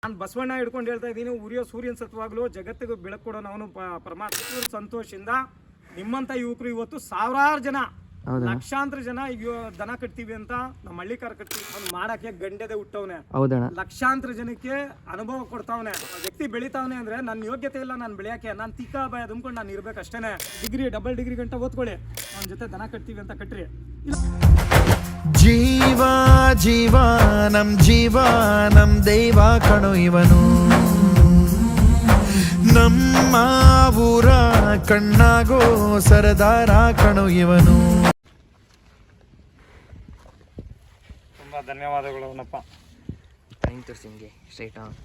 ನಾನು ಬಸವಣ್ಣ ಹಿಡ್ಕೊಂಡು ಹೇಳ್ತಾ ಇದ್ದೀನಿ, ಉರಿಯೋ ಸೂರ್ಯನ ಸತ್ವಾಗ್ಲೂ ಜಗತ್ತಿಗೆ ಬೆಳಕು ಕೊಡೋನು ಅವನು ಪರಮಾತ್ಮ. ಸಂತೋಷದಿಂದ ನಿಮ್ಮಂತ ಯುವಕರು ಇವತ್ತು ಸಾವಿರಾರು ಜನ, ಲಕ್ಷಾಂತರ ಜನ ದನ ಕಟ್ತೀವಿ ಅಂತ ನಮ್ಮ ಹಳ್ಳಿಕಾರ ಕಟ್ತೀವಿ ಅವ್ನು ಮಾಡಕ್ಕೆ ಗಂಡದೆ ಹುಟ್ಟವನೆ. ಲಕ್ಷಾಂತರ ಜನಕ್ಕೆ ಅನುಭವ ಕೊಡ್ತಾವನೆ. ವ್ಯಕ್ತಿ ಬೆಳಿತಾವನೆ ಅಂದ್ರೆ ನನ್ನ ಯೋಗ್ಯತೆ ಇಲ್ಲ ನಾನು ಬೆಳೆಯಕ್ಕೆ, ನಾನು ತಿಕ್ಕ ಭಯ ತುಂಬ್ಕೊಂಡು ನಾನು ಇರ್ಬೇಕು ಅಷ್ಟೇನೆ. ಡಬಲ್ ಡಿಗ್ರಿ ಗಂಟ ಓದ್ಕೊಳ್ಳಿ, ಅವನ ಜೊತೆ ದನ ಕಟ್ತೀವಿ ಅಂತ ಕಟ್ರಿ. ಜೀವ ಜೀವ ನಮ್ ದೈವ ಕಣು ಇವನು, ನಮ್ಮ ಊರ ಕಣ್ಣಾಗೋ ಸರದಾರ ಕಣು ಇವನು. ತುಂಬಾ ಧನ್ಯವಾದಗಳು ಅವನಪ್ಪ. ಥ್ಯಾಂಕ್ ಯು ಸಿಂಗೆ ಸ್ಟ್ರೈಟ್ ಆನ್.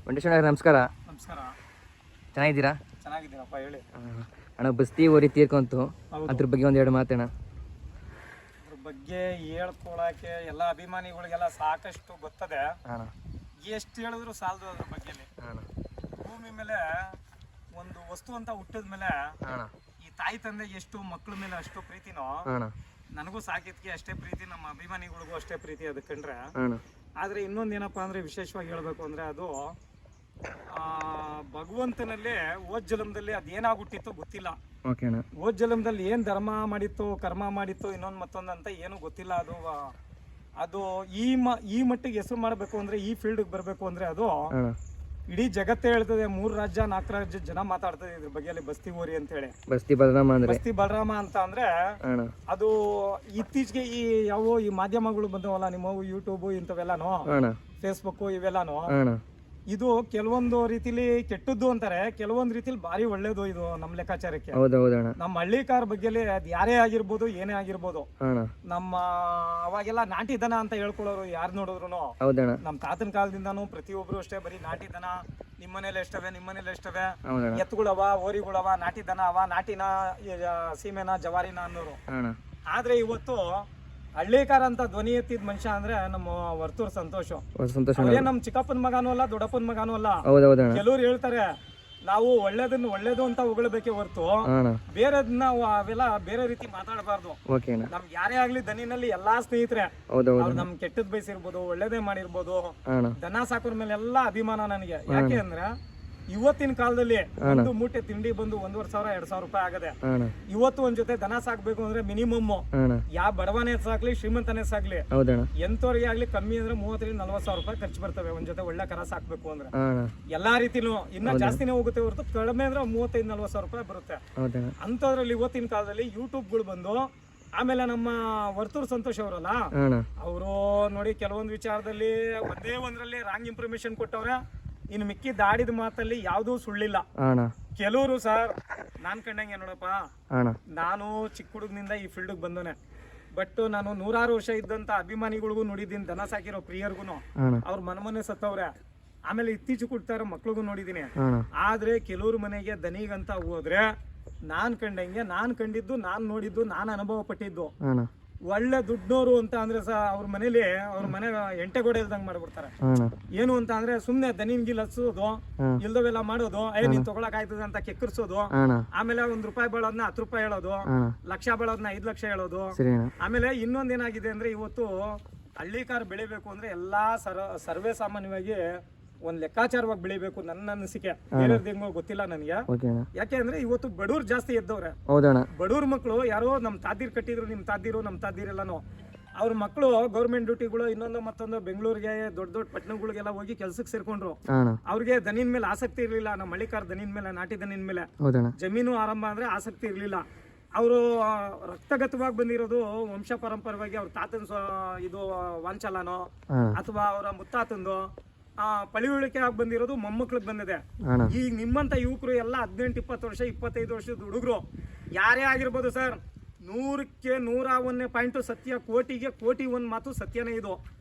ವೆಂಕಟೇಶ್ವರ ನಮಸ್ಕಾರ. ನಮಸ್ಕಾರ. ಚೆನ್ನಾಗಿದ್ದೀರಾ? ಚೆನ್ನಾಗಿದ್ದೀನಪ್ಪ, ಹೇಳಿ. ಅಣ್ಣ ಬಸ್ತಿ ಓರಿ ತೀರ್ಕೊಂತು, ಅದ್ರ ಬಗ್ಗೆ ಒಂದೆರಡು ಮಾತಣ್ಣ. ಅದ್ರ ಬಗ್ಗೆ ಹೇಳ್ಕೊಳಕ್ಕೆ ಎಲ್ಲ ಅಭಿಮಾನಿಗಳಿಗೆಲ್ಲ ಸಾಕಷ್ಟು ಗೊತ್ತದೆ. ಎಷ್ಟು ಹೇಳಿದ್ರು ಸಾಲದು ಅದ್ರ ಬಗ್ಗೆ. ಭೂಮಿ ಮೇಲೆ ಒಂದು ವಸ್ತು ಅಂತ ಹುಟ್ಟಿದ ಮೇಲೆ ಈ ತಾಯಿ ತಂದೆ ಎಷ್ಟು ಮಕ್ಕಳ ಮೇಲೆ ಅಷ್ಟು ಪ್ರೀತಿನೋ, ನನಗೂ ಸಾಕಿದ್ಕೆ ಅಷ್ಟೇ ಪ್ರೀತಿ, ನಮ್ಮ ಅಭಿಮಾನಿಗಳಿಗೂ ಅಷ್ಟೇ ಪ್ರೀತಿ ಅದಕ್ಕೆ ಕಂಡ್ರೆ. ಆದ್ರೆ ಇನ್ನೊಂದೇನಪ್ಪಾ ಅಂದ್ರೆ ವಿಶೇಷವಾಗಿ ಹೇಳ್ಬೇಕು ಅಂದ್ರೆ ಅದು ಭಗವಂತನಲ್ಲೇ ಓದ್ ಜಲಮದಲ್ಲಿ ಅದೇನಾಗುಟ್ಟಿತ್ತೋ ಗೊತ್ತಿಲ್ಲ. ಓದ್ ಜಲಮದಲ್ಲಿ ಏನ್ ಧರ್ಮ ಮಾಡಿತ್ತು, ಕರ್ಮ ಮಾಡಿತ್ತು, ಇನ್ನೊಂದು ಮತ್ತೊಂದು ಅಂತ ಏನು ಗೊತ್ತಿಲ್ಲ. ಅದು ಈ ಮಟ್ಟಿಗೆ ಹೆಸರು ಮಾಡಬೇಕು ಅಂದ್ರೆ, ಈ ಫೀಲ್ಡ್ ಬರ್ಬೇಕು ಅಂದ್ರೆ ಅದು ಇಡೀ ಜಗತ್ತೇ ಹೇಳ್ತದೆ. 3 ರಾಜ್ಯ 4 ರಾಜ್ಯ ಜನ ಮಾತಾಡ್ತದೆ ಇದ್ರ ಬಗ್ಗೆ. ಬಸ್ತಿ ಓರಿ ಅಂತ ಹೇಳಿ, ಬಸ್ತಿ ಬಲರಾಮ ಅಂತ ಅಂದ್ರೆ ಅದು ಇತ್ತೀಚೆಗೆ ಈ ಮಾಧ್ಯಮಗಳು ಬಂದವಲ್ಲ, ನಿಮ್ಮ ಯೂಟ್ಯೂಬ್ ಇಂಥವೆಲ್ಲಾನು, ಫೇಸ್ಬುಕ್ ಇವೆಲ್ಲಾನು, ಇದು ಕೆಲವೊಂದು ರೀತಿಲಿ ಕೆಟ್ಟದ್ದು ಅಂತಾರೆ, ಕೆಲವೊಂದು ರೀತಿಲಿ ಭಾರಿ ಒಳ್ಳೇದು ಇದು ನಮ್ಮ ಲೆಕ್ಕಾಚಾರಕ್ಕೆ. ನಮ್ಮ ಹಳ್ಳಿಕಾರ ಬಗ್ಗೆ ಅದ್ ಯಾರೇ ಆಗಿರ್ಬೋದು, ಏನೇ ಆಗಿರ್ಬೋದು, ನಮ್ಮ ಅವಾಗೆಲ್ಲ ನಾಟಿ ದನ ಅಂತ ಹೇಳ್ಕೊಳ್ಳೋರು ಯಾರು ನೋಡಿದ್ರು. ನಮ್ಮ ತಾತನ ಕಾಲದಿಂದಾನು ಪ್ರತಿಯೊಬ್ರು ಅಷ್ಟೇ, ಬರೀ ನಾಟಿ ದನ ನಿಮ್ಮನೇಲಿ ಎಷ್ಟವೆ ಎತ್ತುಗಳವ, ಓರಿಗಳವ, ನಾಟಿ ದನ ಅವ, ನಾಟಿನ ಸೀಮೆನ ಜವಾರಿನ ಅನ್ನೋರು. ಆದ್ರೆ ಇವತ್ತು ಹಳ್ಳಿಕಾರ ಅಂತ ಧ್ವನಿ ಎತ್ತಿದ ಮನುಷ್ಯ ಅಂದ್ರೆ ನಮ್ಮ ವರ್ತೂರ್ ಸಂತೋಷ. ನಮ್ ಚಿಕ್ಕಪ್ಪನ ಮಗನೂ ಅಲ್ಲ, ದೊಡ್ಡಪ್ಪನ ಮಗನೂ ಅಲ್ಲ. ಕೆಲವ್ರು ಹೇಳ್ತಾರೆ ನಾವು ಒಳ್ಳೇದು ಅಂತ ಹೊಗಳಬೇಕೆ ಹೊರ್ತು ಬೇರೆದನ್ನ ಅವೆಲ್ಲ ಬೇರೆ ರೀತಿ ಮಾತಾಡಬಾರ್ದು. ನಮ್ಗೆ ಯಾರೇ ಆಗ್ಲಿ ದನಿನಲ್ಲಿ ಎಲ್ಲಾ ಸ್ನೇಹಿತರೆ, ನಮ್ ಕೆಟ್ಟದ್ ಬಯಸಿರ್ಬೋದು, ಒಳ್ಳೇದೇ ಮಾಡಿರ್ಬೋದು. ದನ ಸಾಕೋರ್ ಮೇಲೆ ಎಲ್ಲಾ ಅಭಿಮಾನ ನನಗೆ. ಯಾಕೆ ಅಂದ್ರೆ ಇವತ್ತಿನ ಕಾಲದಲ್ಲಿ ಒಂದು ಮೂಟೆ ತಿಂಡಿ ಬಂದು 1,500 2,000 ರೂಪಾಯಿ ಆಗದೆ. ಇವತ್ತು ಒಂದ್ ಜೊತೆ ದನ ಸಾಕ್ಬೇಕು ಅಂದ್ರೆ ಮಿನಿಮಮ್ ಯಾವ ಬಡವನೇ ಸಾಕ್ಲಿ, ಶ್ರೀಮಂತನೇ ಸಾಕ್ಲಿ, ಎಂತವ್ರಿಗೆ ಆಗ್ಲಿ ಕಮ್ಮಿ ಅಂದ್ರೆ 30,000-40,000 ರೂಪಾಯಿ ಖರ್ಚು ಬರ್ತವೆ ಒಂದ್ ಜೊತೆ ಒಳ್ಳೆ ಕರ ಸಾಕ್ಬೇಕು ಅಂದ್ರೆ. ಎಲ್ಲಾ ರೀತಿನೂ ಇನ್ನ ಜಾಸ್ತಿನೇ ಹೋಗುತ್ತೆ ಹೊರತು ಕಡಿಮೆ ಅಂದ್ರೆ 35,000-40,000 ರೂಪಾಯಿ ಬರುತ್ತೆ. ಅಂತದ್ರಲ್ಲಿ ಇವತ್ತಿನ ಕಾಲದಲ್ಲಿ ಯೂಟ್ಯೂಬ್ಗಳು ಬಂದು, ಆಮೇಲೆ ನಮ್ಮ ವರ್ತೂರ್ ಸಂತೋಷ್ ಅವರಲ್ಲ, ಅವರು ನೋಡಿ ಕೆಲವೊಂದು ವಿಚಾರದಲ್ಲಿ ಒಂದೇ ಒಂದ್ರಲ್ಲಿ ರಾಂಗ್ ಇನ್ಫಾರ್ಮೇಶನ್ ಕೊಟ್ಟವ್ರೆ. ಇನ್ನು ಮಿಕ್ಕಿ ದಾಡಿದ ಮಾತಲ್ಲಿ ಯಾವ್ದೂ ಸುಳ್ಳಿಲ್ಲ. ಕೆಲವರು ಸರ್ ನಾನ್ ಕಂಡಂಗೆ ನೋಡಪ್ಪ, ನಾನು ಚಿಕ್ಕ ಹುಡುಗನಿಂದ ಈ ಫೀಲ್ಡ್ ಬಂದನೆ. ಬಟ್ ನಾನು 100 ವರ್ಷ ಇದ್ದಂತ ಅಭಿಮಾನಿಗಳಿಗೂ ನೋಡಿದ್ದೀನಿ, ದನ ಸಾಕಿರೋ ಪ್ರಿಯರ್ಗುನು ಅವ್ರ ಮನೆ ಸತ್ತವ್ರೆ. ಆಮೇಲೆ ಇತ್ತೀಚೆಗೆ ಕೊಡ್ತಾ ಇರೋ ಮಕ್ಳಿಗೂ ನೋಡಿದೀನಿ. ಆದ್ರೆ ಕೆಲವ್ರ ಮನೆಗೆ ದನಿಗಂತ ಹೋದ್ರೆ ನಾನ್ ಕಂಡಂಗೆ, ನಾನ್ ಕಂಡಿದ್ದು, ನಾನ್ ನೋಡಿದ್ದು, ನಾನ್ ಅನುಭವ ಪಟ್ಟಿದ್ದು, ಒಳ್ಳೆ ದುಡ್ಡೋರು ಅಂತ ಅಂದ್ರೆ ಅವ್ರ ಮನೇಲಿ ಅವ್ರ ಮನೆ ಎಂಟೆಗೋಡೆ ಇಲ್ದಂಗ್ ಮಾಡ್ಬಿಡ್ತಾರೆ. ಏನು ಅಂತ ಅಂದ್ರೆ ಸುಮ್ನೆ ದನಿನ್ ಗಿಲ್ ಹಚ್ಚೋದು, ಇಲ್ದವೆಲ್ಲ ಮಾಡೋದು, ನೀನ್ ತಗೊಳಕ್ ಆಯ್ತದ ಅಂತ ಕೆಕ್ಕರ್ಸೋದು, ಆಮೇಲೆ 1 ರೂಪಾಯಿ ಬೆಳೋದ್ನ 10 ರೂಪಾಯಿ ಹೇಳೋದು, ಲಕ್ಷ ಬೆಳೋದ್ನ 5 ಲಕ್ಷ ಹೇಳೋದು. ಆಮೇಲೆ ಇನ್ನೊಂದೇನಾಗಿದೆ ಅಂದ್ರೆ ಇವತ್ತು ಹಳ್ಳಿಕಾರ ಬೆಳಿಬೇಕು ಅಂದ್ರೆ ಎಲ್ಲಾ ಸರ್ವೇ ಸಾಮಾನ್ಯವಾಗಿ ಒಂದ್ ಲೆಕ್ಕಾಚಾರವಾಗಿ ಬೆಳಿಬೇಕು ನನ್ನ ಅನಿಸಿಕೆ. ಬೇರೆಯವ್ರದ್ದು ಗೊತ್ತಿಲ್ಲ ನನಗೆ. ಯಾಕೆ ಅಂದ್ರೆ ಇವತ್ತು ಬಡವ್ರು ಜಾಸ್ತಿ ಎದ್ದವ್ರೆ. ಬಡವ್ರ ಮಕ್ಕಳು ಯಾರೋ ನಮ್ ತಾದಿರ್ ಕಟ್ಟಿದ್ರು, ನಿಮ್ ತಾದಿರೆಲ್ಲಾನು ಅವ್ರ ಮಕ್ಕಳು ಗೌರ್ಮೆಂಟ್ ಡ್ಯೂಟಿಗಳು ಇನ್ನೊಂದು ಮತ್ತೊಂದು ಬೆಂಗಳೂರಿಗೆ ದೊಡ್ಡ ಪಟ್ಟಣಗಳಿಗೆಲ್ಲ ಹೋಗಿ ಕೆಲ್ಸಕ್ಕೆ ಸೇರ್ಕೊಂಡ್ರು. ಅವ್ರಿಗೆ ದನಿನ್ ಮೇಲೆ ಆಸಕ್ತಿ ಇರ್ಲಿಲ್ಲ. ನಮ್ಮ ಹಳ್ಳಿಕಾರ ದನಿನ್ ಮೇಲೆ, ನಾಟಿ ದನಿನ್ ಮೇಲೆ ಜಮೀನು ಆರಂಭ ಅಂದ್ರೆ ಆಸಕ್ತಿ ಇರ್ಲಿಲ್ಲ. ಅವರು ರಕ್ತಗತವಾಗಿ ಬಂದಿರೋದು ವಂಶ ಪರಂಪರವಾಗಿ ಅವ್ರ ತಾತನ ಇದು ವಾಂಚಲನೋ ಅಥವಾ ಅವರ ಮುತ್ತಾತಂದು ಪಳಿವಳಿಕೆ ಆಗಿ ಬಂದಿರೋದು ಮೊಮ್ಮಕ್ಳಿಗೆ ಬಂದಿದೆ. ಈಗ ನಿಮ್ಮಂತ ಯುವಕರು ಎಲ್ಲ 18-20 ವರ್ಷ 25 ವರ್ಷದ ಹುಡುಗರು ಯಾರೇ ಆಗಿರ್ಬೋದು ಸರ್, 100ಕ್ಕೆ 101 ಪಾಯಿಂಟ್ ಸತ್ಯ, ಕೋಟಿಗೆ ಕೋಟಿ ಒಂದ್ ಮಾತು ಸತ್ಯನೇ ಇದು.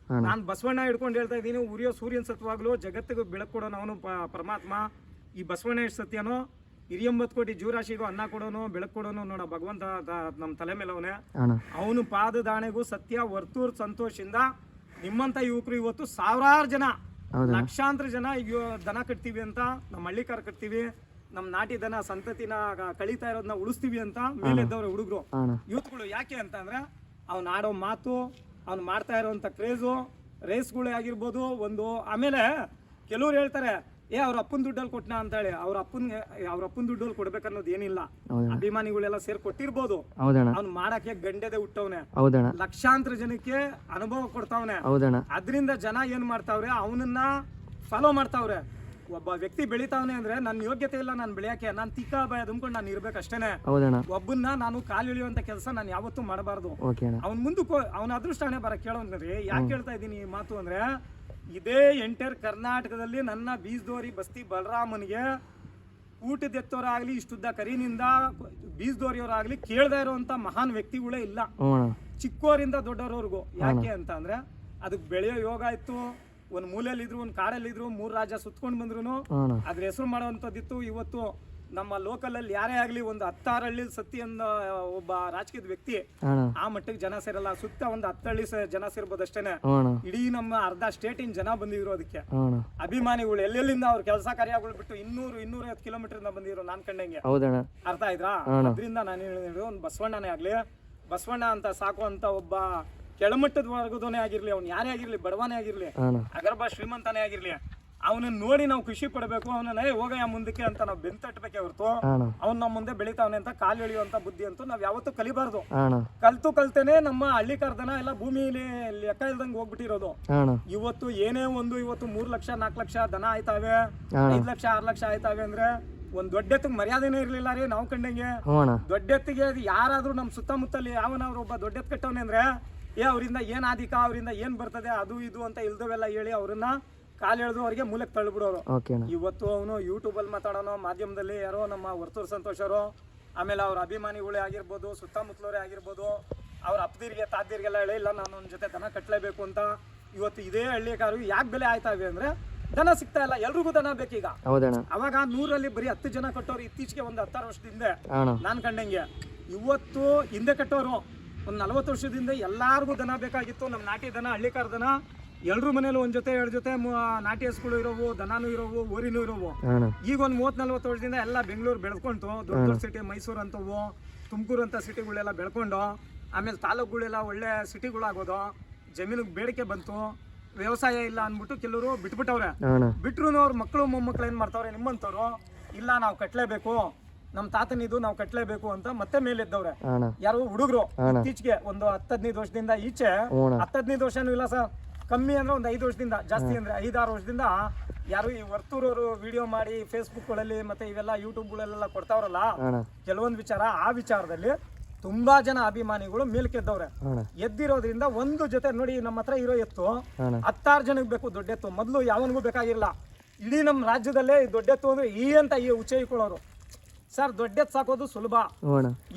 ನಾನ್ ಬಸವಣ್ಣ ಹಿಡ್ಕೊಂಡು ಹೇಳ್ತಾ ಇದ್ದೀನಿ, ಉರಿಯೋ ಸೂರ್ಯನ ಸತ್ವಾಗ್ಲೂ ಜಗತ್ತಿಗೆ ಬೆಳಕು ಕೊಡೋನು ಅವನು ಪರಮಾತ್ಮ. ಈ ಬಸವಣ್ಣ ಎಷ್ಟು ಸತ್ಯನೋ, 20 ಕೋಟಿ ಜೀವರಾಶಿಗೂ ಅನ್ನ ಕೊಡೋನು, ಬೆಳಕು ಕೊಡೋನು ನೋಡ ಭಗವಂತ ನಮ್ ತಲೆ ಮೇಲೆ ಅವನೇ. ಅವನು ಪಾದದಾಣೆಗೂ ಸತ್ಯ. ವರ್ತೂರ್ ಸಂತೋಷದಿಂದ ನಿಮ್ಮಂತ ಯುವಕರು ಇವತ್ತು ಸಾವಿರಾರು ಜನ, ಲಕ್ಷಾಂತರ ಜನ ದನ ಕಟ್ತೀವಿ ಅಂತ ನಮ್ಮ ಹಳ್ಳಿಕಾರ ಕಟ್ತೀವಿ, ನಮ್ಮ ನಾಟಿ ದನ ಸಂತತಿನ ಕಳೀತಾ ಇರೋದನ್ನ ಉಳಿಸ್ತೀವಿ ಅಂತ ಮೇಲೆದ್ದವ್ರೆ ಹುಡುಗರು ಅಣ್ಣ ಯೂತ್ಗಳು. ಯಾಕೆ ಅಂತಂದ್ರೆ ಅವ್ನು ಆಡೋ ಮಾತು, ಅವ್ನು ಮಾಡ್ತಾ ಇರೋಂಥ ಕ್ರೇಜು, ರೇಸ್ಗಳೇ ಆಗಿರ್ಬೋದು ಒಂದು. ಆಮೇಲೆ ಕೆಲವ್ರು ಹೇಳ್ತಾರೆ ಅವ್ರ ಅಪ್ಪನ ದುಡ್ಡಲ್ಲಿ ಕೊಟ್ಟನ ಅಂತ ಹೇಳಿ. ಅವ್ರ ಅಪ್ಪನ ದುಡ್ಡಲ್ಲಿ ಕೊಡ್ಬೇಕನ್ನೋದು ಏನಿಲ್ಲ. ಅಭಿಮಾನಿಗಳೆಲ್ಲ ಸೇರಿ ಕೊಟ್ಟಿರ್ಬೋದು. ಹೌದಣ್ಣ ಅವ್ನು ಮಾಡಕ್ಕೆ ಗಂಡೆದೆ ಹುಟ್ಟವ್ನೆ, ಹೌದಣ್ಣ ಲಕ್ಷಾಂತರ ಜನಕ್ಕೆ ಅನುಭವ ಕೊಡ್ತಾವ್ನೆ. ಹೌದಣ್ಣ ಅದರಿಂದ ಜನ ಏನ್ ಮಾಡ್ತಾವ್ರೆ, ಅವನನ್ನ ಫಾಲೋ ಮಾಡ್ತಾವ್ರೆ. ಒಬ್ಬ ವ್ಯಕ್ತಿ ಬೆಳಿತಾವನೆ ಅಂದ್ರೆ ನನ್ನ ಯೋಗ್ಯತೆ ಇಲ್ಲ ನಾನು ಬೆಳೆಯಕ್ಕೆ, ನಾನು ತಿಕ್ಕ ಭಯ ತುಂಬ್ಕೊಂಡು ನಾನು ಇರ್ಬೇಕಷ್ಟೇನೆ. ಹೌದಣ್ಣ ಒಬ್ಬನ್ನ ನಾನು ಕಾಲು ಇಳಿಯುವಂತ ಕೆಲಸ ನಾನು ಯಾವತ್ತೂ ಮಾಡಬಾರ್ದು. ಓಕೆ ಅಣ್ಣ ಅವ್ನ ಮುಂದಕ್ಕೆ ಅವನ ಅದೃಷ್ಟನೇ ಬರ ಕೇಳೋನ್ರಿ. ಯಾಕೆ ಹೇಳ್ತಾ ಇದ್ದೀನಿ ಈ ಮಾತು ಅಂದ್ರೆ, ಇದೇ ಎಂಟರ್ ಕರ್ನಾಟಕದಲ್ಲಿ ನನ್ನ ಬೀಜದೋರಿ ಬಸ್ತಿ ಬಲರಾಮನಿಗೆ ಊಟದೆತ್ತೋರಾಗ್ಲಿ, ಇಷ್ಟುದ್ದ ಕರಿನಿಂದ ಬೀಜದೋರಿಯವರಾಗ್ಲಿ ಕೇಳ್ತಾ ಇರುವಂತ ಮಹಾನ್ ವ್ಯಕ್ತಿಗಳೇ ಇಲ್ಲ, ಹ್ಞೂ ಅಣ್ಣ ಚಿಕ್ಕವರಿಂದ ದೊಡ್ಡವರವರೆಗೂ. ಯಾಕೆ ಅಂತ ಅಂದ್ರೆ ಅದಕ್ಕೆ ಬೆಳೆಯೋ ಯೋಗ ಇತ್ತು. ಒಂದು ಮೂಲೆಯಲ್ಲಿ ಇದ್ರು, ಒಂದು ಕಾಡಲ್ಲಿ ಇದ್ರು, 3 ರಾಜ್ಯ ಸುತ್ಕೊಂಡು ಬಂದ್ರು ಅಣ್ಣ ಅದ್ರ ಹೆಸರು ಮಾಡುವಂಥದ್ದಿತ್ತು. ಇವತ್ತು ನಮ್ಮ ಲೋಕಲ್ ಅಲ್ಲಿ ಯಾರೇ ಆಗ್ಲಿ ಒಂದು 10 ಹಳ್ಳಿ ಸತ್ತಿ ಅಂದ ಒಬ್ಬ ರಾಜಕೀಯದ ವ್ಯಕ್ತಿ ಅಣ್ಣ ಆ ಮಟ್ಟಿಗೆ ಜನ ಸೇರಲ್ಲ. ಸುತ್ತ ಒಂದು 10 ಹಳ್ಳಿ ಜನ ಸೇರ್ಬೋದು ಅಷ್ಟೇನೆ. ಹ್ಞೂ ಅಣ್ಣ ಇಡೀ ನಮ್ಮ ಅರ್ಧ ಸ್ಟೇಟಿನ ಜನ ಬಂದಿದ್ರು ಅದಕ್ಕೆ. ಹ್ಞೂ ಅಣ್ಣ ಅಭಿಮಾನಿಗಳು ಎಲ್ಲೆಲ್ಲಿಂದ ಅವ್ರ ಕೆಲಸ ಕಾರ್ಯಗಳು ಬಿಟ್ಟು 200-250 ಕಿಲೋಮೀಟರ್ ಇಂದ ಬಂದಿದ್ರು ನಾನ್ ಕಂಡಂಗೆ. ಹೌದಣ್ಣ ಅರ್ಥ ಆಯ್ತಾ? ಅದರಿಂದ ನಾನು ಹೇಳಿದ್ರು, ಒಂದು ಬಸವಣ್ಣನೇ ಆಗ್ಲಿ, ಬಸವಣ್ಣ ಅಂತ ಸಾಕುವಂತ ಒಬ್ಬ ಕೆಳಮಟ್ಟದ ವರ್ಗದವನೇ ಆಗಿರ್ಲಿ, ಅವ್ನು ಯಾರೇ ಆಗಿರ್ಲಿ, ಬಡವನೇ ಆಗಿರ್ಲಿ, ಅಣ್ಣ ಅಗರ್ಭ ಶ್ರೀಮಂತನೇ ಆಗಿರ್ಲಿ, ಅವನನ್ನ ನೋಡಿ ನಾವು ಖುಷಿ ಪಡಬೇಕು. ಅವನನ್ನ ಹೋಗಯ್ಯ ಮುಂದಕ್ಕೆ ಅಂತ ನಾವು ಬೆಂತಟ್ಟಬೇಕೆ ಹೊರತು ಅಣ್ಣ ಅವ್ನು ನಮ್ಮ ಮುಂದೆ ಬೆಳಿತಾವನೆ ಅಂತ ಕಾಲು ಎಳೆಯುವಂತ ಬುದ್ಧಿ ಅಂತೂ ನಾವ್ ಯಾವತ್ತೂ ಕಲಿಬಾರ್ದು. ಅಣ್ಣ ಕಲ್ತೇನೆ ನಮ್ಮ ಹಳ್ಳಿ ಕರ್ದನ ಎಲ್ಲ ಭೂಮಿಲಿ ಲೆಕ್ಕ ಇಲ್ದಂಗೆ ಹೋಗ್ಬಿಟ್ಟಿರೋದು. ಅಣ್ಣ ಇವತ್ತು ಏನೇ ಒಂದು ಇವತ್ತು 3 ಲಕ್ಷ 4 ಲಕ್ಷ ದನ ಆಯ್ತಾವೆ, 5 ಲಕ್ಷ 6 ಲಕ್ಷ ಆಯ್ತಾವೆ ಅಂದ್ರೆ ಒಂದ್ ದೊಡ್ಡೆತ್ತಿಗೆ ಮರ್ಯಾದೆನೇ ಇರ್ಲಿಲ್ಲ ರೀ ನಾವು ಕಂಡಂಗೆ. ಹ್ಞೂ ಅಣ್ಣ ದೊಡ್ಡೆತ್ತಿಗೆ ಯಾರಾದ್ರೂ ನಮ್ಮ ಸುತ್ತಮುತ್ತಲಿ ಯಾವನಾದ್ರು ಒಬ್ಬ ದೊಡ್ಡೆತ್ ಕಟ್ಟವನೆ ಅಂದ್ರೆ ಅವರಿಂದ ಏನ್ ಆದಿಕ, ಅವರಿಂದ ಏನ್ ಬರ್ತದೆ, ಅದು ಇದು ಅಂತ ಇಲ್ದವೆಲ್ಲ ಹೇಳಿ ಅವ್ರನ್ನ ಕಾಲು ಎಳೆದು ಅವ್ರಿಗೆ ಮೂಲಕ್ಕೆ ತಳ್ಳಿಬಿಡೋರು. ಓಕೆ ಅಣ್ಣ ಇವತ್ತು ಅವನು ಯೂಟ್ಯೂಬಲ್ಲಿ ಮಾತಾಡೋನು, ಮಾಧ್ಯಮದಲ್ಲಿ ಯಾರೋ ನಮ್ಮ ವರ್ತೂರ್ ಸಂತೋಷ್ ಅವರು, ಆಮೇಲೆ ಅವ್ರ ಅಭಿಮಾನಿಗಳೇ ಆಗಿರ್ಬೋದು, ಸುತ್ತಮುತ್ತಲವರೇ ಆಗಿರ್ಬೋದು, ಅವ್ರ ಅಪ್ಪದಿರಿಗೆ ತಾದ್ದಿರಿಗೆಲ್ಲ ಹೇಳಿ ಇಲ್ಲ ನಾನು ಒಂದ್ ಜೊತೆ ದನ ಕಟ್ಟಲೇಬೇಕು ಅಂತ. ಇವತ್ತು ಇದೇ ಹಳ್ಳಿಕಾರು ಯಾಕೆ ಬೆಲೆ ಆಯ್ತಾವೆ ಅಂದ್ರೆ ದನ ಸಿಗ್ತಾ ಇಲ್ಲ, ಎಲ್ರಿಗೂ ದನ ಬೇಕೀಗ. ಹೌದಣ್ಣ ಅವಾಗ 100ರಲ್ಲಿ ಬರೀ 10 ಜನ ಕಟ್ಟೋರು. ಇತ್ತೀಚೆಗೆ ಒಂದು 16 ವರ್ಷದಿಂದ ಅಣ್ಣ ನಾನು ಕಂಡಂಗೆ. ಇವತ್ತು ಹಿಂದೆ ಕಟ್ಟೋರು ಒಂದು 40 ವರ್ಷದಿಂದ ಎಲ್ಲಾರ್ಗೂ ದನ ಬೇಕಾಗಿತ್ತು. ನಮ್ಮ ನಾಟಿ ದನ, ಹಳ್ಳಿಕಾರ ದನ, ಎಲ್ರ ಮನೇಲಿ ಒಂದ್ ಜೊತೆ 2 ಜೊತೆ ನಾಟಿ ಹಸುಗಳು ಇರೋವು, ದನಾನು ಇರೋವು, ಊರಿನೂ ಇರೋವು. ಅಣ್ಣ ಈಗ ಒಂದು 30-40 ವರ್ಷದಿಂದ ಎಲ್ಲ ಬೆಂಗಳೂರು ಬೆಳ್ಕೊಂತು. ದೊಡ್ಡ ಸಿಟಿ ಮೈಸೂರು ಅಂತವು, ತುಮಕೂರು ಅಂತ ಸಿಟಿಗಳೆಲ್ಲ ಬೆಳ್ಕೊಂಡು, ಆಮೇಲೆ ತಾಲೂಕುಗಳೆಲ್ಲ ಒಳ್ಳೆ ಸಿಟಿಗಳಾಗೋದು, ಜಮೀನಿಗೆ ಬೇಡಿಕೆ ಬಂತು, ವ್ಯವಸಾಯ ಇಲ್ಲ ಅಂದ್ಬಿಟ್ಟು ಕೆಲವರು ಬಿಟ್ಬಿಟ್ಟವ್ರೆ. ಅಣ್ಣ ಬಿಟ್ರು ಅವ್ರ ಮಕ್ಕಳು ಮೊಮ್ಮಕ್ಳು ಏನ್ ಮಾಡ್ತಾವ್ರೆ, ನಿಮ್ಮಂತವ್ರು ಇಲ್ಲ ನಾವು ಕಟ್ಲೇಬೇಕು, ನಮ್ಮ ತಾತನಿದು ನಾವು ಕಟ್ಲೇಬೇಕು ಅಂತ ಮತ್ತೆ ಮೇಲೆದ್ದವ್ರೆ. ಅಣ್ಣ ಯಾರು ಹುಡುಗರು ಇತ್ತೀಚೆಗೆ ಒಂದು 10-15 ವರ್ಷದಿಂದ ಈಚೆ, 10-15 ವರ್ಷನೂ ಇಲ್ಲ ಸರ್, ಕಮ್ಮಿ ಅಂದ್ರೆ ಒಂದು 5 ವರ್ಷದಿಂದ, ಜಾಸ್ತಿ ಅಂದ್ರೆ 5-6 ವರ್ಷದಿಂದ ಯಾರು ಈ ವರ್ತೂರವರು ವಿಡಿಯೋ ಮಾಡಿ ಫೇಸ್ಬುಕ್ಗಳಲ್ಲಿ ಮತ್ತೆ ಇವೆಲ್ಲ ಯೂಟ್ಯೂಬ್ಗಳೆಲ್ಲ ಕೊಡ್ತಾವ್ರಲ್ಲ ಕೆಲವೊಂದು ವಿಚಾರ, ಆ ವಿಚಾರದಲ್ಲಿ ತುಂಬಾ ಜನ ಅಭಿಮಾನಿಗಳು ಮೇಲ್ಕೆದ್ದವ್ರೆ. ಎದ್ದಿರೋದ್ರಿಂದ ಒಂದು ಜೊತೆ ನೋಡಿ ನಮ್ಮ ಹತ್ರ ಇರೋ ಎತ್ತು 16 ಜನಕ್ಕೆ ಬೇಕು ದೊಡ್ಡೆತ್ತು. ಮೊದಲು ಯಾವನಿಗೂ ಬೇಕಾಗಿರಲ್ಲ. ಇಡೀ ನಮ್ಮ ರಾಜ್ಯದಲ್ಲೇ ದೊಡ್ಡೆತ್ತು ಅಂದ್ರೆ ಈ ಅಂತ ಈ ಉಚ್ಚೈಕೊಳ್ಳೋರು. ಸರ್ ದೊಡ್ಡೆತ್ತು ಸಾಕೋದು ಸುಲಭ,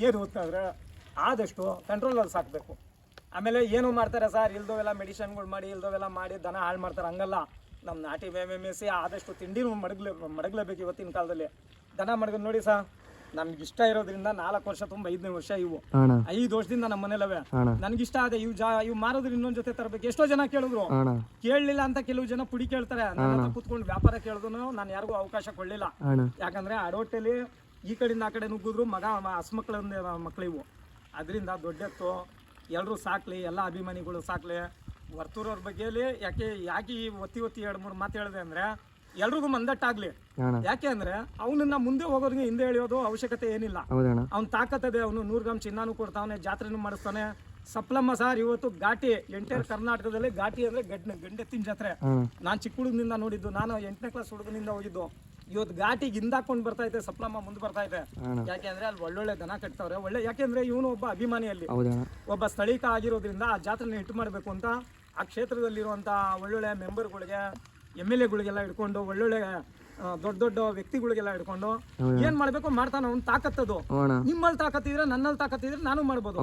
ಏನು ಗೊತ್ತಾದ್ರೆ ಆದಷ್ಟು ಕಂಟ್ರೋಲಲ್ಲಿ ಸಾಕಬೇಕು. ಆಮೇಲೆ ಏನು ಮಾಡ್ತಾರೆ ಸರ್, ಇಲ್ದೋವೆಲ್ಲ ಮೆಡಿಸಿನ್ಗಳು ಮಾಡಿ ಇಲ್ದೋವೆಲ್ಲ ಮಾಡಿ ದನ ಹಾಳು ಮಾಡ್ತಾರೆ. ಹಂಗಲ್ಲ, ನಮ್ಮ ನಾಟಿ ಮೇಸಿ ಆದಷ್ಟು ತಿಂಡಿನೂ ಮಡಗಲೇಬೇಕು. ಇವತ್ತಿನ ಕಾಲದಲ್ಲಿ ದನ ಮಡಗೋದು ನೋಡಿ ಸರ್, ನಮ್ಗೆ ಇಷ್ಟ ಇರೋದ್ರಿಂದ 4 ವರ್ಷ ತುಂಬ 5ನೇ ವರ್ಷ ಇವು 5 ವರ್ಷದಿಂದ ನಮ್ಮ ಮನೇಲವೆ. ನನ್ಗಿಷ್ಟ ಆದ ಇವು ಮಾರೋದ್ರ ಇನ್ನೊಂದ್ ಜೊತೆ ತರಬೇಕು. ಎಷ್ಟೋ ಜನ ಕೇಳಿದ್ರು, ಕೇಳಲಿಲ್ಲ ಅಂತ ಕೆಲವು ಜನ ಪುಡಿ ಕೇಳ್ತಾರೆ. ನನ್ನ ಕೂತ್ಕೊಂಡು ವ್ಯಾಪಾರ ಕೇಳಿದ್ರು ನಾನು ಯಾರಿಗೂ ಅವಕಾಶ ಕೊಡ್ಲಿಲ್ಲ. ಯಾಕಂದ್ರೆ ಅಡೋಟೆಲಿ ಈ ಕಡೆಯಿಂದ ಆ ಕಡೆ ನುಗ್ಗಿದ್ರು ಮಗ ಹಸ್ಮಕ್ಳ ಮಕ್ಳಿವು. ಅದರಿಂದ ದೊಡ್ಡೆತ್ತು ಎಲ್ಲರೂ ಸಾಕ್ಲಿ, ಎಲ್ಲ ಅಭಿಮಾನಿಗಳು ಸಾಕ್ಲಿ. ವರ್ತೂರವ್ರ ಬಗ್ಗೆಯಲ್ಲಿ ಯಾಕೆ ಈ ಒತ್ತಿ 2-3 ಮಾತು ಹೇಳಿದೆ ಅಂದ್ರೆ ಎಲ್ರಿಗೂ ಮಂದಟ್ಟಾಗ್ಲಿ. ಯಾಕೆ ಅಂದ್ರೆ ಅವನನ್ನ ಮುಂದೆ ಹೋಗೋರಿಗೆ ಹಿಂದೆ ಎಳೆಯೋದು ಅವಶ್ಯಕತೆ ಏನಿಲ್ಲ. ಅವ್ನ್ ತಾಕತ್ತದೆ, ಅವನು 100 ಗ್ರಾಮ್ ಚಿನ್ನಾನು ಕೊಡ್ತಾವನೆ, ಜಾತ್ರೆನೂ ಮಾಡಿಸ್ತಾನೆ. ಸಪ್ಲಮ್ಮ ಸಾರ್ ಇವತ್ತು ಘಾಟಿ ಎಂಟೈರ್ ಕರ್ನಾಟಕದಲ್ಲಿ ಘಾಟಿ ಅಂದ್ರೆ ಗಂಡೆತ್ತಿನ ಜಾತ್ರೆ. ನಾನ್ ಚಿಕ್ಕ ಹುಡುಗನಿಂದ ನೋಡಿದ್ದು, ನಾನು 8ನೇ ಕ್ಲಾಸ್ ಹುಡುಗನಿಂದ ಹೋಗಿದ್ದು. ಇವತ್ತು ಘಾಟಿಗೆ ಹಿಂದಾಕೊಂಡು ಬರ್ತಾ ಇದೆ, ಸಪ್ಲಮ್ಮ ಮುಂದೆ ಬರ್ತಾ ಇದೆ. ಯಾಕೆಂದ್ರೆ ಅಲ್ಲಿ ಒಳ್ಳೊಳ್ಳೆ ದನ ಕಟ್ತಾವ್ರೆ, ಒಳ್ಳೆ. ಯಾಕೆಂದ್ರೆ ಇವನು ಒಬ್ಬ ಅಭಿಮಾನಿಯಲ್ಲಿ ಒಬ್ಬ ಸ್ಥಳೀಕ ಆಗಿರೋದ್ರಿಂದ ಆ ಜಾತ್ರೆನ ಹಿಟ್ಟು ಮಾಡಬೇಕು ಅಂತ ಆ ಕ್ಷೇತ್ರದಲ್ಲಿರುವಂತ ಒಳ್ಳೊಳ್ಳೆ ಮೆಂಬರ್ಗಳಿಗೆ, MLA-ಗಳಿಗೆಲ್ಲ ಹಿಡ್ಕೊಂಡು, ಒಳ್ಳೊಳ್ಳೆ ದೊಡ್ಡ ವ್ಯಕ್ತಿಗಳಿಗೆಲ್ಲ ಹಿಡ್ಕೊಂಡು ಏನ್ ಮಾಡ್ಬೇಕು ಮಾಡ್ತಾನ. ಅವ್ನು ತಾಕತ್ತದು. ನಿಮ್ಮಲ್ಲಿ ತಾಕತ್ತಿದ್ರೆ, ನನ್ನಲ್ಲಿ ತಾಕತ್ತಿದ್ರೆ ನಾನು ಮಾಡ್ಬೋದು.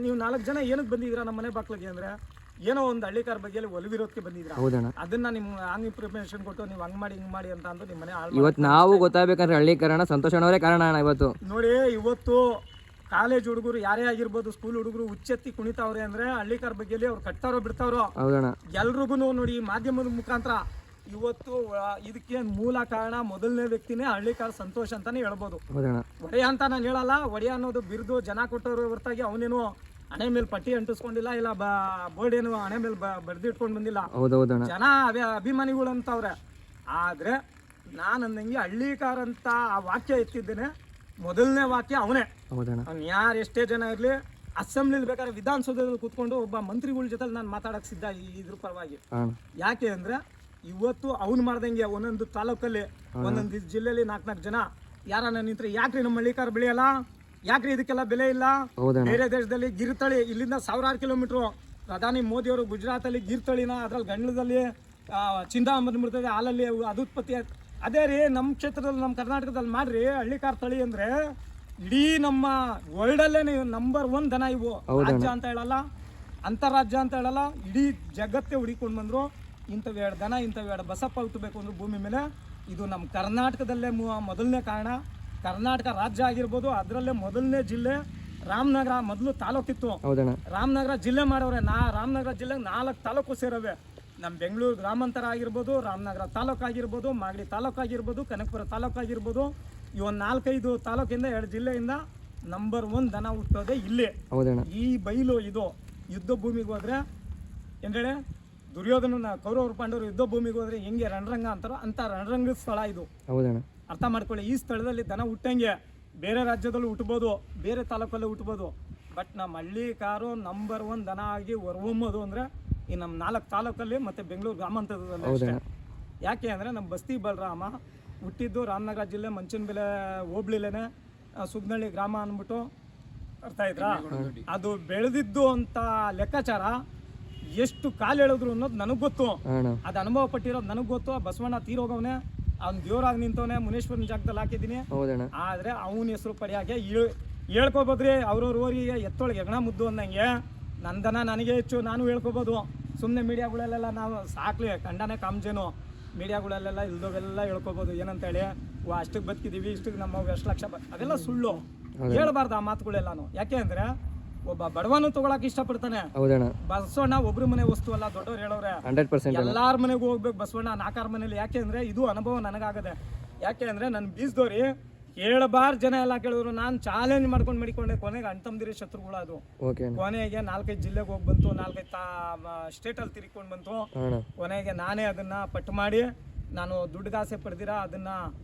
ನೀವು 4 ಜನ ಏನಕ್ಕೆ ಬಂದಿದ್ದೀರಾ ನಮ್ಮ ಮನೆ ಬಾಕ್ಲಿಗೆ ಅಂದ್ರೆ ಏನೋ ಒಂದು ಹಳ್ಳಿಕಾರ ಬಗ್ಗೆ ಒಲವಿರೋದಕ್ಕೆ ಬಂದಿದ್ರ. ಅದನ್ನ ನಿಮ್ಗೆ ಹಂಗ್ ಇನ್ಫಾರ್ಮೇಶನ್ ಕೊಟ್ಟು ನೀವು ಹಂಗ್ ಮಾಡಿ ಹಿಂಗ್ ಮಾಡಿ ಅಂತ ಅಂದು ನಿಮ್ಮನೆ ಇವತ್ತು ನಾವು ಗೊತ್ತಾಗಬೇಕಂದ್ರೆ ಹಳ್ಳಿಕರಣ ಸಂತೋಷನವರೇ ಕಾರಣ ಇವತ್ತು. ನೋಡಿ, ಇವತ್ತು ಕಾಲೇಜ್ ಹುಡುಗರು ಯಾರೇ ಆಗಿರ್ಬೋದು, ಸ್ಕೂಲ್ ಹುಡುಗರು ಉಚ್ಚೆತ್ತಿ ಕುಣಿತಾವ್ರೆ ಅಂದ್ರೆ ಹಳ್ಳಿಕಾರ ಬಗ್ಗೆ ಅವ್ರು ಕಟ್ತಾರೋ ಬಿಡ್ತಾವ್ರೋ ಎಲ್ರಿಗೂ ನೋಡಿ ಮಾಧ್ಯಮದ ಮುಖಾಂತರ ಇವತ್ತು ಇದಕ್ಕೆ ಮೂಲ ಕಾರಣ ಮೊದಲನೇ ವ್ಯಕ್ತಿನೇ ಹಳ್ಳಿಕಾರ ಸಂತೋಷ್ ಅಂತಾನೆ ಹೇಳ್ಬೋದು. ಹೌದಣ್ಣ. ಒಡೆಯ ಅಂತ ನಾನು ಹೇಳಲ್ಲ, ಒಡೆಯ ಅನ್ನೋದು ಬಿರುದು ಜನ ಕೊಟ್ಟವರು ಹೊರತಾಗಿ ಅವನೇನು ಹಣೆ ಮೇಲೆ ಪಟ್ಟಿ ಅಂಟಿಸ್ಕೊಂಡಿಲ್ಲ, ಇಲ್ಲ ಬೋರ್ಡ್ ಏನು ಹಣೆ ಮೇಲೆ ಬರೆದಿಟ್ಕೊಂಡು ಬಂದಿಲ್ಲ. ಹೌದೌದಣ್ಣ. ಜನ ಅಭಿಮಾನಿಗಳು ಅಂತವ್ರೆ. ಆದ್ರೆ ನಾನು ಅಂದಂಗೆ ಹಳ್ಳಿಕಾರ ಅಂತ ಆ ವಾಕ್ಯ ಎತ್ತಿದ್ದೇನೆ, ಮೊದಲನೇ ವಾಕ್ಯ ಅವನೇ. ಹೌದಣ್ಣ. ಅವ್ನು ಯಾರು ಎಷ್ಟೇ ಜನ ಇರಲಿ, ಅಸೆಂಬ್ಲಿಲಿ ಬೇಕಾದ್ರೆ ವಿಧಾನಸೌಧದಲ್ಲಿ ಕೂತ್ಕೊಂಡು ಒಬ್ಬ ಮಂತ್ರಿಗಳ ಜೊತೆ ನಾನು ಮಾತಾಡಕ್ ಸಿದ್ಧ ಇದ್ರ ಪರವಾಗಿ. ಯಾಕೆ ಅಂದ್ರೆ ಇವತ್ತು ಅವ್ನು ಮಾಡ್ದಂಗೆ ಒಂದೊಂದು ತಾಲೂಕಲ್ಲಿ ಒಂದೊಂದು ಜಿಲ್ಲೆಯಲ್ಲಿ 4 ಜನ ಯಾರನ್ನ ನಿಂತ್ರೆ ಯಾಕ್ರಿ ನಮ್ಮ ಹಳ್ಳಿಕಾರ ಬೆಳೆಯಲ್ಲ, ಯಾಕ್ರಿ ಇದಕ್ಕೆಲ್ಲ ಬೆಲೆ ಇಲ್ಲ? ಬೇರೆ ದೇಶದಲ್ಲಿ ಗಿರ್ತಳಿ ಇಲ್ಲಿಂದ 1000 ಕಿಲೋಮೀಟರ್. ಪ್ರಧಾನಿ ಮೋದಿ ಅವರು ಗುಜರಾತ್ ಅಲ್ಲಿ ಗಿರ್ತಳಿನ ಅದ್ರಲ್ಲಿ ಗಂಡದಲ್ಲಿ ಚಿಂತಾಮೃತದೆ ಹಾಲಲ್ಲಿ ಅದು ಉತ್ಪತ್ತಿ ಆಯ್ತು. ಅದೇ ರೀ ನಮ್ಮ ಕ್ಷೇತ್ರದಲ್ಲಿ ನಮ್ಮ ಕರ್ನಾಟಕದಲ್ಲಿ ಮಾಡ್ರಿ ಹಳ್ಳಿಕಾರ ತಳಿ ಅಂದ್ರೆ ಇಡೀ ನಮ್ಮ ವರ್ಲ್ಡ್ ಅಲ್ಲೇ ನಂಬರ್ 1 ದನ ಇವು. ರಾಜ್ಯ ಅಂತ ಹೇಳಲ್ಲ, ಅಂತಾರಾಜ್ಯ ಅಂತ ಹೇಳಲ್ಲ, ಇಡೀ ಜಗತ್ತೇ ಹುಡಿಕೊಂಡು ಬಂದ್ರು. ಇಂಥವು 2 ದನ ಇಂಥವು 2 ಬಸಪ್ಪ ಹುಟ್ಟಬೇಕು ಅಂದ್ರೆ ಭೂಮಿ ಮೇಲೆ ಇದು ನಮ್ಮ ಕರ್ನಾಟಕದಲ್ಲೇ ಮೊದಲನೇ ಕಾರಣ. ಕರ್ನಾಟಕ ರಾಜ್ಯ ಆಗಿರ್ಬೋದು, ಅದರಲ್ಲೇ ಮೊದಲನೇ ಜಿಲ್ಲೆ ರಾಮನಗರ. ಮೊದಲು ತಾಲೂಕಿತ್ತು, ರಾಮನಗರ ಜಿಲ್ಲೆ ಮಾಡವ್ರೆ. ರಾಮನಗರ ಜಿಲ್ಲೆಗೆ 4 ತಾಲೂಕು ಸೇರವೆ. ನಮ್ಮ ಬೆಂಗಳೂರು ಗ್ರಾಮಾಂತರ ಆಗಿರ್ಬೋದು, ರಾಮನಗರ ತಾಲೂಕು ಆಗಿರ್ಬೋದು, ಮಾಗಡಿ ತಾಲೂಕು ಆಗಿರ್ಬೋದು, ಕನಕಪುರ ತಾಲೂಕು ಆಗಿರ್ಬೋದು. ಈ ಒಂದು 4-5 ತಾಲೂಕಿಂದ 2 ಜಿಲ್ಲೆಯಿಂದ ನಂಬರ್ 1 ದನ ಹುಟ್ಟೋದೆ ಇಲ್ಲೇ. ಈ ಬೈಲು ಇದು ಯುದ್ಧ ಭೂಮಿಗೆ ಹೋದ್ರೆ ಏನ್ಹೇಳಿ ದುರ್ಯೋಧನ ಕೌರವರು ಪಾಂಡವರು ಯುದ್ಧ ಭೂಮಿಗೆ ಹೋದ್ರೆ ಹೆಂಗೆ ರಣರಂಗ ಅಂತಾರೋ ಅಂತ ರಣರಂಗದ ಸ್ಥಳ ಇದು. ಅರ್ಥ ಮಾಡ್ಕೊಳ್ಳಿ. ಈ ಸ್ಥಳದಲ್ಲಿ ದನ ಹುಟ್ಟಂಗೆ ಬೇರೆ ರಾಜ್ಯದಲ್ಲೂ ಹುಟ್ಟಬೋದು, ಬೇರೆ ತಾಲೂಕಲ್ಲೂ ಹುಟ್ಟಬೋದು. ಬಟ್ ನಮ್ಮ ಹಳ್ಳಿಕಾರು ನಂಬರ್ 1 ದನ ಆಗಿ ಹೊರಹೊಮ್ಮೋದು ಅಂದ್ರೆ ಈ ನಮ್ಮ 4 ತಾಲೂಕಲ್ಲಿ ಮತ್ತೆ ಬೆಂಗಳೂರು ಗ್ರಾಮಾಂತರದಲ್ಲಿ ಅಷ್ಟೇ. ಯಾಕೆ ಅಂದ್ರೆ ನಮ್ಮ ಬಸ್ತಿ ಬಲರಾಮ ಹುಟ್ಟಿದ್ದು ರಾಮನಗರ ಜಿಲ್ಲೆ ಮಂಚನಬೆಲೆ ಹೋಬ್ಳಿಲೇನೆ, ಸುಗ್ನಳ್ಳಿ ಗ್ರಾಮ ಅಂದ್ಬಿಟ್ಟು. ಅರ್ಥ ಆಯ್ತಾ? ಅದು ಬೆಳೆದಿದ್ದು ಅಂತ ಲೆಕ್ಕಾಚಾರ ಎಷ್ಟು ಕಾಲು ಹೇಳಿದ್ರು ಅನ್ನೋದು ನನಗೆ ಗೊತ್ತು. ಅದು ಅನುಭವ ಪಟ್ಟಿರೋದು ನನಗೆ ಗೊತ್ತು. ಬಸವಣ್ಣ ತೀರೋಗವನೆ, ಅವ್ನು ದೇವರಾಗಿ ನಿಂತವನೆ, ಮುನೇಶ್ವರನ ಜಾಗದಲ್ಲಿ ಹಾಕಿದ್ದೀನಿ. ಆದ್ರೆ ಅವನ ಹೆಸರು ಪಡಿಯಾಗೆ ಹೇಳ್ಕೊಬೋದ್ರಿ. ಅವ್ರವ್ರ ಊರಿಗೆ ಎತ್ತೊಳಗೆ ಹೆಗಣ ಮುದ್ದು ಅಂದಂಗೆ ನಂದನ ನನಗೆ ಹೆಚ್ಚು, ನಾನು ಹೇಳ್ಕೊಬೋದು. ಸುಮ್ಮನೆ ಮೀಡಿಯಾಗಳಲ್ಲೆಲ್ಲ ನಾವು ಸಾಕ್ಲಿ ಕಂಡನೇ ಕಾಮ್ಜೇನು, ಮೀಡಿಯಾಗಳಲ್ಲೆಲ್ಲ ಇಲ್ದವೆಲ್ಲ ಹೇಳ್ಕೊಬೋದು. ಏನಂತೇಳಿ ಅಷ್ಟಕ್ಕೆ ಬದುಕಿದೀವಿ, ಇಷ್ಟಕ್ಕೆ ನಮ್ಮ ಎಷ್ಟು ಲಕ್ಷ ಅದೆಲ್ಲ ಸುಳ್ಳು. ಹೇಳ್ಬಾರ್ದು ಆ ಮಾತುಗಳೆಲ್ಲಾನು. ಯಾಕೆ ಅಂದ್ರೆ ಒಬ್ಬ ಬಡವನು ತಗೊಳಕ್ ಇಷ್ಟಪಡ್ತಾನೆ. ಬಸವಣ್ಣ ಒಬ್ರು ಮನೆ ವಸ್ತು ಅಲ್ಲ, ದೊಡ್ಡವ್ರು ಹೇಳೋರೆ. ಎಲ್ಲಾರ ಮನೆಗೂ ಹೋಗ್ಬೇಕು ಬಸವಣ್ಣ, 4 ಮನೇಲಿ. ಯಾಕೆ ಅಂದ್ರೆ ಇದು ಅನುಭವ ನನಗಾಗದೆ. ಯಾಕೆ ಅಂದ್ರೆ ನನ್ ಬೀಸ್ದವ್ರಿ ಕೇಳಬಾರ್ ಜನ ಎಲ್ಲ ಕೇಳಿದ್ರು, ನಾನು ಚಾಲೆಂಜ್ ಮಾಡ್ಕೊಂಡು ಮಡಿಕೊಂಡೆ. ಕೊನೆಗೆ ಅಣ್ತಂದಿರಿ ಶತ್ರುಗಳು. ಅದು ಕೊನೆಗೆ 4-5 ಜಿಲ್ಲೆಗೆ ಹೋಗಿ ಬಂತು, 4-5 ಸ್ಟೇಟಲ್ಲಿ ತಿರ್ಕೊಂಡು ಬಂತು. ಕೊನೆಗೆ ನಾನೇ ಅದನ್ನ ಪಟ್ಟು ಮಾಡಿ, ನಾನು ದುಡ್ಡುಗಾಸೆ ಪಡೆದಿರ ಅದನ್ನ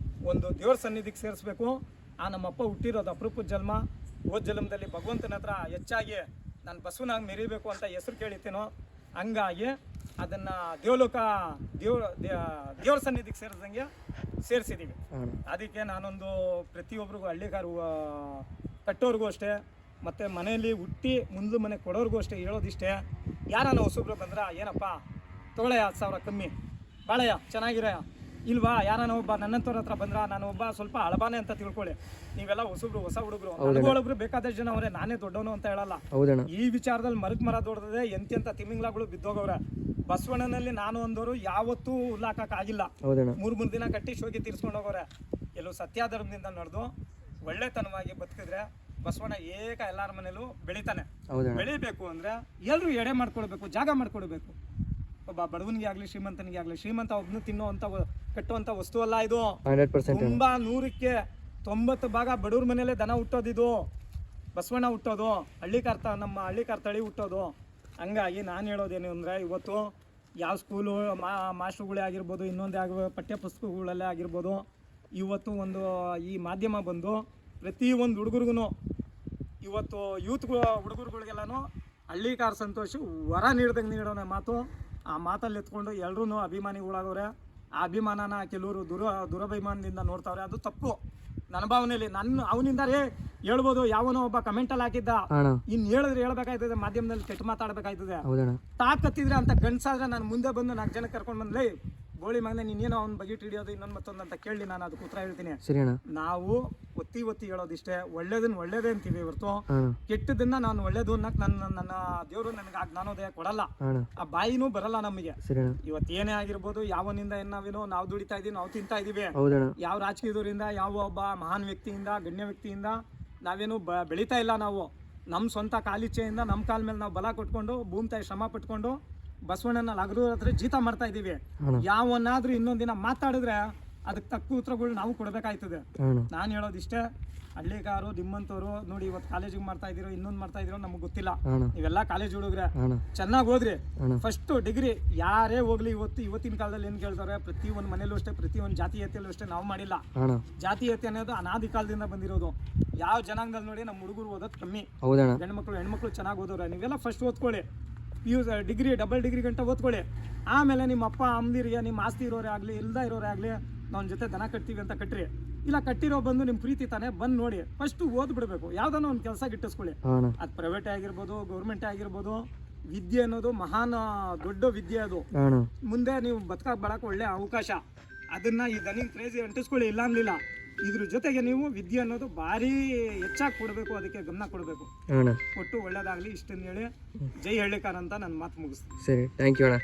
ಒಂದು ದೇವ್ರ ಸನ್ನಿಧಿಗೆ ಸೇರಿಸ್ಬೇಕು. ನಮ್ಮಪ್ಪ ಹುಟ್ಟಿರೋದು ಅಪರೂಪದ ಜನ್ಮ. ಹೋದ ಜನ್ಮದಲ್ಲಿ ಭಗವಂತನ ಹತ್ರ ಹೆಚ್ಚಾಗಿ ನಾನು ಬಸವನಾಗಿ ಮೆರಿಬೇಕು ಅಂತ ಹೆಸರು ಕೇಳಿತೇನೋ, ಹಂಗಾಗಿ ಅದನ್ನ ದೇವ್ರ ಸನ್ನಿಧಿಗೆ ಸೇರಿದಂಗೆ ಸೇರಿಸಿದ್ದೀವಿ. ಅದಕ್ಕೆ ನಾನೊಂದು ಪ್ರತಿಯೊಬ್ಬರಿಗೂ ಹಳ್ಳಿಗಾರು ಕಟ್ಟೋರ್ಗೂ ಅಷ್ಟೇ, ಮತ್ತು ಮನೆಯಲ್ಲಿ ಹುಟ್ಟಿ ಮುಂದೆ ಮನೆ ಕೊಡೋರ್ಗೂ ಅಷ್ಟೇ ಹೇಳೋದಿಷ್ಟೇ. ಯಾರನ್ನ ಹೊಸಬ್ರು ಬಂದ್ರ ಏನಪ್ಪ ತೊಗೊಳಯ್ಯ 10,000 ಕಮ್ಮಿ, ಬಾಳಯ್ಯ ಚೆನ್ನಾಗಿರಯ್ಯ ಇಲ್ವಾ? ಯಾರನ್ನ ಒಬ್ಬ ನನ್ನಂತವ್ರ ಹತ್ರ ಬಂದ್ರ ನಾನು ಒಬ್ಬ ಸ್ವಲ್ಪ ಹಳಬಾನೆ ಅಂತ ತಿಳ್ಕೊಳ್ಳಿ. ನೀವೆಲ್ಲ ಹೊಸಬ್ರು, ಹೊಸ ಹುಡುಗರು. ನನಗೊಳಬ್ರು ಬೇಕಾದಷ್ಟು ಜನ ಅವರೇ, ನಾನೇ ದೊಡ್ಡವನು ಅಂತ ಹೇಳಲ್ಲ. ಈ ವಿಚಾರದಲ್ಲಿ ಮರ ದೊಡ್ಡದೆ ಎಂತೆಂತ ತಿಮಿಂಗ್ಲಾಗಳು ಬಿದ್ದೋಗವ್ರೆ. ಬಸವಣ್ಣನಲ್ಲಿ ನಾನು ಅಂದವರು ಯಾವತ್ತೂ ಉಲ್ಲಾಕಕ್ಕಾಗಿಲ್ಲ. 3 ದಿನ ಕಟ್ಟಿ ಶೋಕಿ ತೀರ್ಸ್ಕೊಂಡು ಹೋಗೋರೆ. ಎಲ್ಲೂ ಸತ್ಯಾಧರ್ಮದಿಂದ ನಡೆದು ಒಳ್ಳೆತನವಾಗಿ ಬದುಕಿದ್ರೆ ಬಸವಣ್ಣ ಎಲ್ಲಾರ ಮನೇಲೂ ಬೆಳಿತಾನೆ. ಬೆಳಿಬೇಕು ಅಂದ್ರೆ ಎಲ್ರು ಎಡೆ ಮಾಡ್ಕೊಳ್ಬೇಕು, ಜಾಗ ಮಾಡ್ಕೊಡ್ಬೇಕು. ಒಬ್ಬ ಬಡವನಿಗೆ ಆಗ್ಲಿ ಶ್ರೀಮಂತನಿಗೆ ಆಗ್ಲಿ, ಶ್ರೀಮಂತ ಒಬ್ನು ತಿನ್ನುವಂತ ಕಟ್ಟುವಂತ ವಸ್ತು ಅಲ್ಲ ಇದು. ತುಂಬಾ 100ಕ್ಕೆ 90 ಭಾಗ ಬಡವ್ರ ಮನೇಲೆ ದನ ಹುಟ್ಟೋದಿದು. ಬಸವಣ್ಣ ಹುಟ್ಟೋದು, ನಮ್ಮ ಹಳ್ಳಿಕಾರ ತಳಿ ಹುಟ್ಟೋದು. ಹಂಗಾಗಿ ನಾನು ಹೇಳೋದೇನು ಅಂದರೆ, ಇವತ್ತು ಯಾವ ಸ್ಕೂಲು ಮಾಸ್ಟ್ರುಗಳೇ ಆಗಿರ್ಬೋದು, ಇನ್ನೊಂದೇ ಆಗಿರ್ಬೋದು, ಪಠ್ಯ ಪುಸ್ತಕಗಳಲ್ಲೇ ಆಗಿರ್ಬೋದು, ಇವತ್ತು ಒಂದು ಈ ಮಾಧ್ಯಮ ಬಂದು ಪ್ರತಿಯೊಂದು ಹುಡುಗರಿಗೂ ಇವತ್ತು ಹುಡುಗರುಗಳಿಗೆಲ್ಲನೂ ಹಳ್ಳಿಕಾರ ಸಂತೋಷ ವರ ನೀಡ್ದಂಗೆ ನೀಡೋಣ ಮಾತು. ಆ ಮಾತಲ್ಲಿ ಎತ್ಕೊಂಡು ಎಲ್ಲರೂ ಅಭಿಮಾನಿಗಳಾಗವ್ರೆ. ಆ ಅಭಿಮಾನನ ಕೆಲವರು ದುರಭಿಮಾನದಿಂದ ನೋಡ್ತಾವ್ರೆ. ಅದು ತಪ್ಪು. ನನ್ನ ಭಾವನೆಯಲ್ಲಿ ಅವನಿಂದ ಹೇಳ್ಬೋದು. ಯಾವನೋ ಒಬ್ಬ ಕಮೆಂಟಲ್ಲಿ ಹಾಕಿದ್ದ, ಇನ್ ಹೇಳಿದ್ರೆ ಹೇಳ್ಬೇಕಾಯ್ತದೆ, ಮಾಧ್ಯಮದಲ್ಲಿ ಕೆಟ್ಟ ಮಾತಾಡ್ಬೇಕಾಯ್ತದೆ. ತಾಕತ್ತಿದ್ರೆ ಅಂತ ಗಂಡ್ಸಾದ್ರೆ ನಾನು ಮುಂದೆ ಬಂದು 4 ಜನ ಕರ್ಕೊಂಡು ಬಂದ್ಲೇ, ಗೋಳಿ ಮಗನೆ ನೀನೇನೋ ಅವ್ನ ಬಗೆಟ್ ಹಿಡಿಯೋದು ಇನ್ನೊಂದು ಮತ್ತೊಂದು ಅಂತ ಕೇಳಿ ನಾನು ಅದಕ್ಕೆ ಉತ್ತರ ಹೇಳ್ತೀನಿ. ನಾವು ಒತ್ತಿ ಹೇಳೋದಿಷ್ಟೇ, ಒಳ್ಳೇದನ್ನ ಒಳ್ಳೇದೇ ಅಂತೀವಿ ಹೊರತು ಕೆಟ್ಟದನ್ನ ನಾನು ಒಳ್ಳೇದು ಅನ್ನಕ್ ನನ್ನ ದೇವರು ನನಗೆ ಜ್ಞಾನೋದಯ ಕೊಡಲ್ಲ. ಆ ಬಾಯಿನೂ ಬರಲ್ಲ ನಮಗೆ. ಇವತ್ತೇನೇ ಆಗಿರ್ಬೋದು, ಯಾವನಿಂದ ನಾವೇನೋ ನಾವು ದುಡಿತಾ ಇದೀವಿ, ನಾವು ತಿಂತಾ ಇದೀವಿ. ಯಾವ ರಾಜಕೀಯದವರಿಂದ, ಯಾವ ಒಬ್ಬ ಮಹಾನ್ ವ್ಯಕ್ತಿಯಿಂದ, ಗಣ್ಯ ವ್ಯಕ್ತಿಯಿಂದ ನಾವೇನು ಬೆಳೀತಾ ಇಲ್ಲ. ನಾವು ನಮ್ಮ ಸ್ವಂತ ಕಾಲಿಚ್ಛೆಯಿಂದ ನಮ್ಮ ಕಾಲ ಮೇಲೆ ನಾವು ಬಲ ಕೊಟ್ಕೊಂಡು ಭೂಮಿ ತಾಯಿ ಶ್ರಮ ಪಟ್ಕೊಂಡು ಬಸವಣ್ಣನ ಲಗರೂರ್ ಹತ್ರ ಜೀತ ಮಾಡ್ತಾ ಇದೀವಿ. ಯಾವನಾದ್ರೂ ಇನ್ನೊಂದ್ ದಿನ ಮಾತಾಡಿದ್ರೆ ಅದಕ್ಕೆ ತಕ್ಕ ಉತ್ತರಗಳು ನಾವು ಕೊಡ್ಬೇಕಾಯ್ತದೆ. ನಾನು ಹೇಳೋದಿಷ್ಟೇ, ಹಳ್ಳಿಗಾರು ನಿಮ್ಮಂತವ್ರು ನೋಡಿ ಇವತ್ತು ಕಾಲೇಜಿಗೆ ಮಾಡ್ತಾ ಇದೀರೋ ಇನ್ನೊಂದು ಮಾಡ್ತಾ ಇದೀರೋ ನಮ್ಗೆ ಗೊತ್ತಿಲ್ಲ. ನೀವೆಲ್ಲ ಕಾಲೇಜ್ ಹುಡುಗ್ರೆ ಚೆನ್ನಾಗಿ ಹೋದ್ರಿ. ಫಸ್ಟ್ ಡಿಗ್ರಿ ಯಾರೇ ಹೋಗ್ಲಿ ಇವತ್ತಿನ ಕಾಲದಲ್ಲಿ ಏನ್ ಕೇಳ್ತಾರೆ, ಪ್ರತಿಯೊಂದು ಮನೇಲೂ ಅಷ್ಟೇ, ಪ್ರತಿಯೊಂದು ಜಾತೀಯತೆಯಲ್ಲೂ ಅಷ್ಟೇ ನಾವು ಮಾಡಿಲ್ಲ. ಜಾತೀಯತೆ ಅನ್ನೋದು ಅನಾದಿ ಕಾಲದಿಂದ ಬಂದಿರೋದು. ಯಾವ ಜನಾಂಗದಲ್ಲಿ ನೋಡಿ ನಮ್ಮ ಹುಡುಗರು ಓದೋದು ಕಮ್ಮಿ, ಹೆಣ್ಮಕ್ಳು ಚೆನ್ನಾಗಿ ಓದೋರು. ನೀವೆಲ್ಲ ಫಸ್ಟ್ ಓದ್ಕೊಳ್ಳಿ, ಡಿಗ್ರಿ ಡಬಲ್ ಡಿಗ್ರಿ ಗಂಟ ಓದ್ಕೊಳ್ಳಿ. ಆಮೇಲೆ ನಿಮ್ಮ ಅಪ್ಪ ಅಮ್ಮದಿರಿಗೆ ನಿಮ್ಮ ಆಸ್ತಿ ಇರೋರೇ ಆಗಲಿ ಇಲ್ದ ಇರೋರೇ ಆಗಲಿ ನನ್ನ ಜೊತೆ ದನ ಕಟ್ತೀವಿ ಅಂತ ಕಟ್ರಿ. ಇಲ್ಲ ಕಟ್ಟಿರೋ ಬಂದು ನಿಮ್ಮ ಪ್ರೀತಿ ತಾನೇ ಬಂದು ನೋಡಿ. ಫಸ್ಟ್ ಓದ್ಬಿಡ್ಬೇಕು, ಯಾವ್ದಾನ ಒಂದು ಕೆಲಸ ಗಿಟ್ಟಿಸ್ಕೊಳ್ಳಿ. ಅದು ಪ್ರೈವೇಟ್ ಆಗಿರ್ಬೋದು, ಗೌರ್ಮೆಂಟ್ ಆಗಿರ್ಬೋದು. ವಿದ್ಯೆ ಅನ್ನೋದು ಮಹಾನ್ ದೊಡ್ಡ ವಿದ್ಯೆ. ಅದು ಮುಂದೆ ನೀವು ಬದುಕಕ್ಕೆ ಒಳ್ಳೆ ಅವಕಾಶ. ಅದನ್ನ ಈ ದನಿಗೆ ಕ್ರೇಜಿ ಅಂಟಿಸ್ಕೊಳ್ಳಿ, ಇಲ್ಲ ಅನ್ಲಿಲ್ಲ. ಇದ್ರ ಜೊತೆಗೆ ನೀವು ವಿದ್ಯೆ ಅನ್ನೋದು ಭಾರಿ ಹೆಚ್ಚಾಗಿ ಕೊಡಬೇಕು, ಅದಕ್ಕೆ ಗಮನ ಕೊಡಬೇಕು. ಒಟ್ಟು ಒಳ್ಳೇದಾಗ್ಲಿ ಇಷ್ಟನ್ನು ಹೇಳಿ ಜೈ ಹಳ್ಳಿಕಾರ ಅಂತ ನನ್ನ ಮಾತು ಮುಗಿಸ್ತೀನಿ. ಸರಿ, ಥ್ಯಾಂಕ್ ಯು ಅಣ್ಣ.